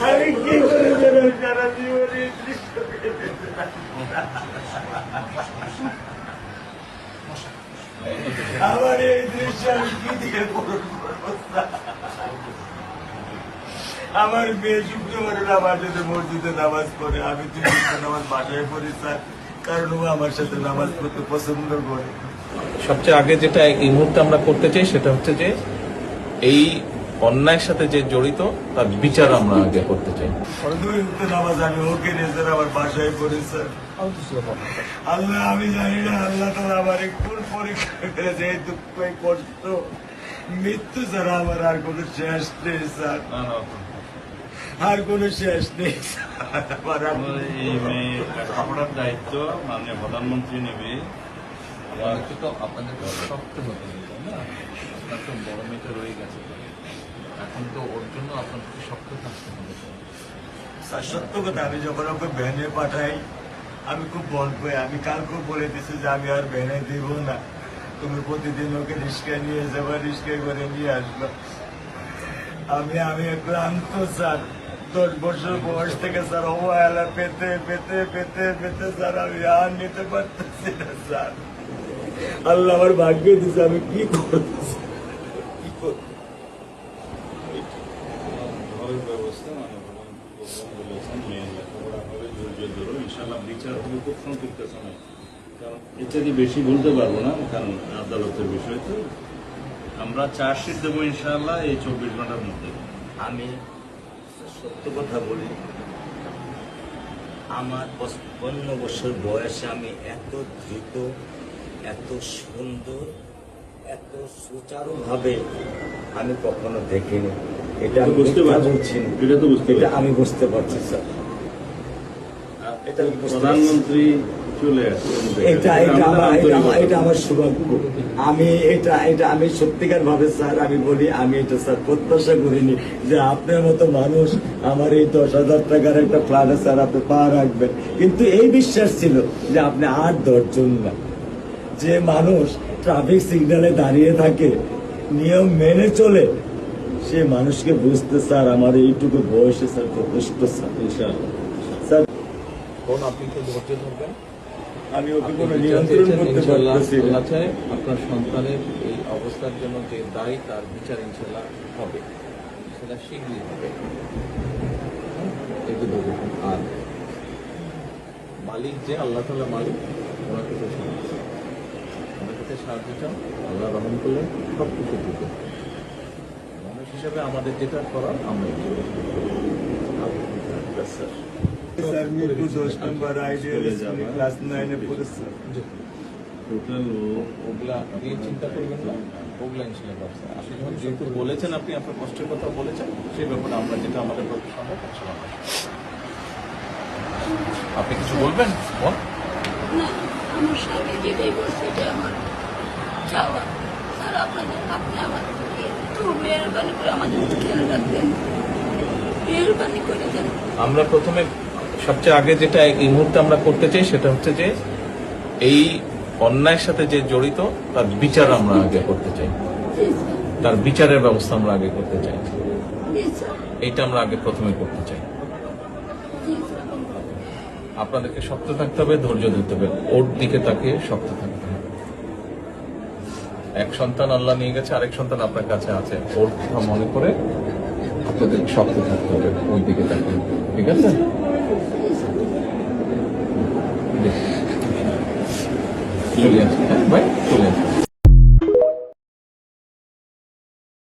আমি কি করে বেরোই সারা জীবনে আমার এই দৃশ্য আমি কি দিয়ে পূরণ করবো? আমার মেয়ে শুক্রবারে নামাজে মসজিদে নামাজ পড়ে, আমি নামাজ বাসায় পড়ি স্যার, কারণ ও আমার সাথে নামাজ পড়তে পছন্দ করে। সবচেয়ে আগে যেটা এই মুহূর্তে আমরা করতে চাই সেটা হচ্ছে যে এই অন্যায়ের সাথে যে জড়িত তার বিচার আমরা আগে করতে চাই। নামাজ আমি ওকে নিয়ে স্যার আমার বাসায় পড়ি স্যার। আল্লাহ আমি জানি না আল্লাহ তাআলা আমার কোন পরীক্ষা করেছে, এই দুঃখ এই কষ্ট মৃত্যু ছাড়া আমার আর কোনো শেষ নেই স্যার, আর কোনো শেষ নেই। আপনার দায়িত্ব মাননীয় প্রধানমন্ত্রী নেবে, আপনাদের শক্ত হতে হবে না, আপনার তো বড় মেয়েটা রয়ে গেছে, এখন তো ওর জন্য আপনাদেরকে শক্ত থাকতে হবে। স্যার সত্য কথা, আমি যখন ওকে ভ্যানে পাঠাই আমি খুব বল পাই, আমি কালকেও বলে দিচ্ছি যে আমি আর ভ্যানে দিব না, তুমি প্রতিদিন ওকে রিস্কায় নিয়ে যাবো, রিস্কায় করে নিয়ে আসবো। আমি ক্লান্ত স্যার, 10 বছর বয়স থেকে স্যার অবহেলা পেতে পেতে পেতে পেতে স্যার আমি আর নিতে পারতেছি না স্যার। আল্লাহ আমার ভাগ্য দিচ্ছে, আমি কি করছি ঘরের ব্যবস্থা বলেছেন, মেয়ে লেখাপড়া হবে, ধৈর্য ধরো, ইনশাল্লাহ বিচার হবে খুব সংক্ষিপ্ত সময়। কারণ এর থেকে বেশি বলতে পারবো না, কারণ আদালতের বিষয় তো। আমরা চার্জশিট দেবো ইনশাল্লাহ এই 24 ঘন্টার মধ্যে। আমি সত্য কথা বলি, আমার 55 বছর বয়সে আমি এত দ্রুত, এত সুন্দর, এত সুচারুভাবে আমি কখনো দেখিনি। এটা আমি বুঝতে পারছি, এটা আমি বুঝতে পারছি স্যার। প্রধানমন্ত্রী চলে আসছে, এটা আমার সৌভাগ্য। আমি সত্যিকার ভাবে স্যার আমি বলি, আমি এটা স্যার প্রত্যাশা করিনি যে আপনার মতো মানুষ আমার এই 10,000 টাকার একটা ফ্ল্যাটে স্যার আপনি পা রাখবেন, কিন্তু এই বিশ্বাস ছিল যে আপনি 8-10 জন না, যে মানুষ ট্রাফিক সিগন্যালে দাঁড়িয়ে থাকে, নিয়ম মেনে চলে, সে মানুষকে বুঝতে স্যার আমার এইটুকু বয়সে স্যার যথেষ্ট স্যার। স্যার আপনি তো ধৈর্য ধরবেন, আমি ওকে কোনো নিয়ন্ত্রণ করতে পারতেছি না। আপনার সন্তানের এই অবস্থার জন্য যে দায়ী তার বিচার ইনশাল্লাহ হবে, সেটা শীঘ্রই হবে। আর মালিক যে আল্লাহ তাআলা মালিক, ওনার কাছে ওনার কাছে সাহায্য চান, আল্লাহ রহম করলেন সব কিছু দিতে। মানুষ হিসাবে আমাদের যেটা করার আমরা স্যার মিরপুর 10 নম্বর আইডিয়াল ক্লাস 9-এ পড়েছে। টোটাল ওগুলা দিয়ে চিন্তা করবেন না, ওগুলা ইনশাল্লাহ আপনি যখন যেহেতু বলেছেন, আপনি আপনার কষ্টের কথা বলেছেন, সেই ব্যাপারে আমরা যেটা আমাদের পক্ষে সম্ভব আপনি কিছু বলবেন? না, আমার স্বামী যেটাই বলছে এটা আমার চাওয়া। স্যার আপনি আমার একটু মেহরবানি করে আমাদের খেয়াল রাখবেন, মেহরবানি করে দেন। আমরা প্রথমে সবচেয়ে আগে যেটা এই মুহূর্তে আমরা করতে চাই সেটা হচ্ছে যে এই অন্যায়ের সাথে যে জড়িত তার বিচার আমরা আগে করতে চাই, তার বিচারের ব্যবস্থা আমরা আগে করতে চাই, এইটা আমরা আগে প্রথমে করতে চাই। আপনাদেরকে শক্ত থাকতে হবে, ধৈর্য ধরতে হবে, ওর দিকে তাকে শক্ত থাকতে হবে। এক সন্তান আল্লাহ নিয়ে গেছে, আরেক সন্তান আপনার কাছে আছে, ওর কথা মনে করে আপনাদের শক্ত থাকতে হবে, ওই দিকে তাকে। ঠিক আছে? চলে আসছে, ভাই চলে আসছে।